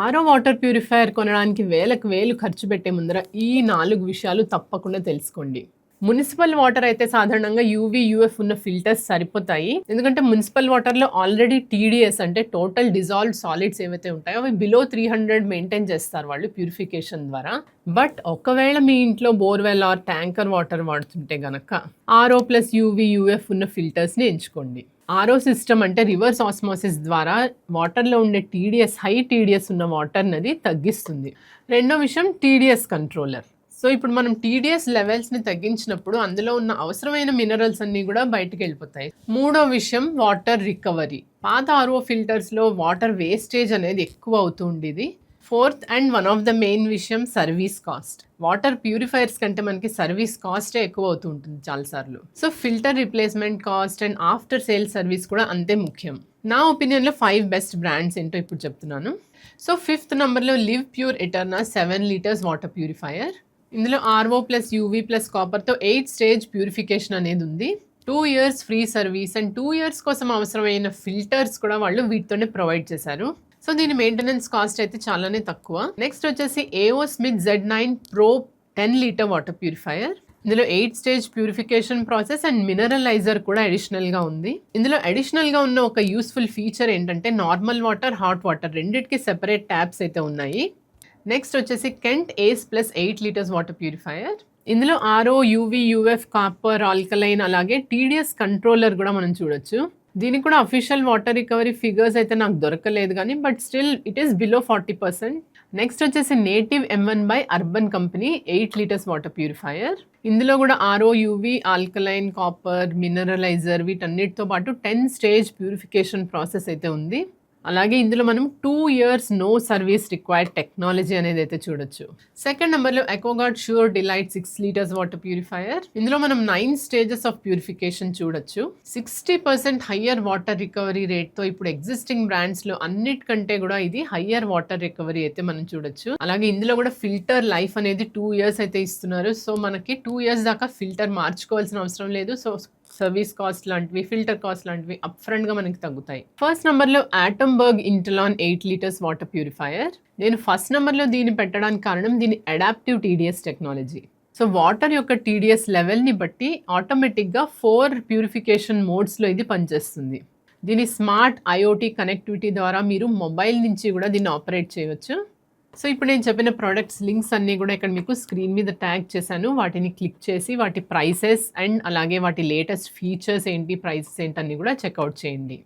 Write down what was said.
RO water purifier కొనడానికి వేలకు వేలు ఖర్చు పెట్టే ముందర ఈ 4 విషయాలు తప్పకుండా తెలుసుకోండి. మునిసిపల్ వాటర్ అయితే సాధారణంగా యూవీ, యూఎఫ్ ఉన్న ఫిల్టర్స్ సరిపోతాయి. ఎందుకంటే మునిసిపల్ వాటర్‌లో ఆల్రెడీ టీడీఎస్ అంటే టోటల్ డిజాల్వ్డ్ సాలిడ్స్ ఏవైతే ఉంటాయో అవి బిలో 300 మెయింటైన్ చేస్తారు వాళ్ళు ప్యూరిఫికేషన్ ద్వారా. బట్ ఒకవేళ మీ ఇంట్లో బోర్‌వెల్ ఆర్ ట్యాంకర్ వాటర్ వాడుతుంటే గనక ఆర్ఓ ప్లస్ యూవీ, యూఎఫ్ ఉన్న ఫిల్టర్స్‌ని ఎంచుకోండి. ఆర్ఓ సిస్టమ్ అంటే రివర్స్ ఆస్మోసిస్ ద్వారా వాటర్‌లో ఉండే టీడీఎస్, హై టీడీఎస్ ఉన్న వాటర్‌నది తగ్గిస్తుంది. రెండో విషయం టీడీఎస్ కంట్రోలర్. సో ఇప్పుడు మనం టీడీఎస్ లెవెల్స్‌ని తగ్గించినప్పుడు అందులో ఉన్న అవసరమైన మినరల్స్ అన్నీ కూడా బయటికెళ్ళిపోతాయి. మూడో విషయం వాటర్ రికవరీ. పాత ఆర్ఓ ఫిల్టర్స్‌లో వాటర్ వేస్టేజ్ అనేది ఎక్కువ అవుతూ ఉండేది. Fourth and one of the main విషయం సర్వీస్ కాస్ట్. వాటర్ ప్యూరిఫైయర్స్ కంటే మనకి సర్వీస్ కాస్టే ఎక్కువ అవుతూ ఉంటుంది చాలాసార్లు. So filter replacement cost and after sale service కూడా అంతే ముఖ్యం. నా ఒపీనియన్లో 5 బెస్ట్ బ్రాండ్స్ ఏంటో ఇప్పుడు చెప్తున్నాను. సో 5th నెంబర్లో Livpure Eterna 7 litres water purifier. ఇందులో ఆర్ఓ ప్లస్ యూవీ ప్లస్ కాపర్తో 8 స్టేజ్ ప్యూరిఫికేషన్ అనేది ఉంది. 2 years free service and 2 years కోసం అవసరమైన ఫిల్టర్స్ కూడా వాళ్ళు వీటితోనే ప్రొవైడ్ చేశారు. సో దీని మెయింటెనెన్స్ కాస్ట్ అయితే చాలానే తక్కువ. నెక్స్ట్ వచ్చేసి AO Smith Z9 Pro 10 litre water purifier. ఇందులో 8 స్టేజ్ ప్యూరిఫికేషన్ ప్రాసెస్ అండ్ మినరలైజర్ కూడా అడిషనల్గా ఉంది. ఇందులో అడిషనల్గా ఉన్న ఒక యూస్ఫుల్ ఫీచర్ ఏంటంటే నార్మల్ వాటర్, హాట్ వాటర్ రెండింటికి సెపరేట్ ట్యాప్స్ అయితే ఉన్నాయి. నెక్స్ట్ వచ్చేసి కెంట్ ఏస్ ప్లస్ 8 లీటర్స్ వాటర్ ప్యూరిఫైయర్. ఇందులో RO, UV, UF, copper, alkaline అలాగే టీడీఎస్ కంట్రోలర్ కూడా మనం చూడొచ్చు. దీనికి కూడా అఫీషియల్ వాటర్ రికవరీ ఫిగర్స్ అయితే నాకు దొరకలేదు కానీ but still it is below 40%. Next వచ్చేసి Native M1 by Urban Company 8 litres water purifier. ఇందులో కూడా RO, UV, alkaline, copper, mineraliser వీటన్నిటితో పాటు 10 స్టేజ్ ప్యూరిఫికేషన్ ప్రాసెస్ అయితే ఉంది. అలాగే ఇందులో మనం 2 years no service required technology అనేది అయితే చూడొచ్చు. సెకండ్ నెంబర్లో Ecoguard Sure Delight 6 litres water purifier. ఇందులో మనం 9 స్టేజెస్ ఆఫ్ ప్యూరిఫికేషన్ చూడొచ్చు. 60% హయ్యర్ వాటర్ రికవరీ రేట్తో ఇప్పుడు ఎగ్జిస్టింగ్ బ్రాండ్స్లో అన్నిటికంటే కూడా ఇది హయ్యర్ వాటర్ రికవరీ అయితే మనం చూడొచ్చు. అలాగే ఇందులో కూడా ఫిల్టర్ లైఫ్ అనేది 2 years అయితే ఇస్తున్నారు. సో మనకి 2 years దాకా ఫిల్టర్ మార్చుకోవాల్సిన అవసరం లేదు. సో సర్వీస్ కాస్ట్ లాంటివి, ఫిల్టర్ కాస్ట్ లాంటివి అప్ ఫ్రంట్గా మనకి తగ్గుతాయి. ఫస్ట్ నెంబర్లో ఆటంబర్గ్ ఇంటలాన్ 8 లీటర్స్ వాటర్ ప్యూరిఫైయర్. నేను ఫస్ట్ నెంబర్లో దీన్ని పెట్టడానికి కారణం దీని adaptive TDS technology. So water యొక్క టీడీఎస్ లెవెల్ని బట్టి ఆటోమేటిక్గా 4 ప్యూరిఫికేషన్ మోడ్స్లో ఇది పనిచేస్తుంది. దీని స్మార్ట్ ఐఓటీ కనెక్టివిటీ ద్వారా మీరు మొబైల్ నుంచి కూడా దీన్ని ఆపరేట్ చేయవచ్చు. సో ఇప్పుడు నేను చెప్పిన ప్రోడక్ట్స్ లింక్స్ అన్నీ కూడా ఇక్కడ మీకు స్క్రీన్ మీద ట్యాగ్ చేశాను. వాటిని క్లిక్ చేసి వాటి ప్రైసెస్ అండ్ అలాగే వాటి లేటెస్ట్ ఫీచర్స్ ఏంటి, ప్రైసెస్ ఏంటి అన్నీ కూడా చెక్అవుట్ చేయండి.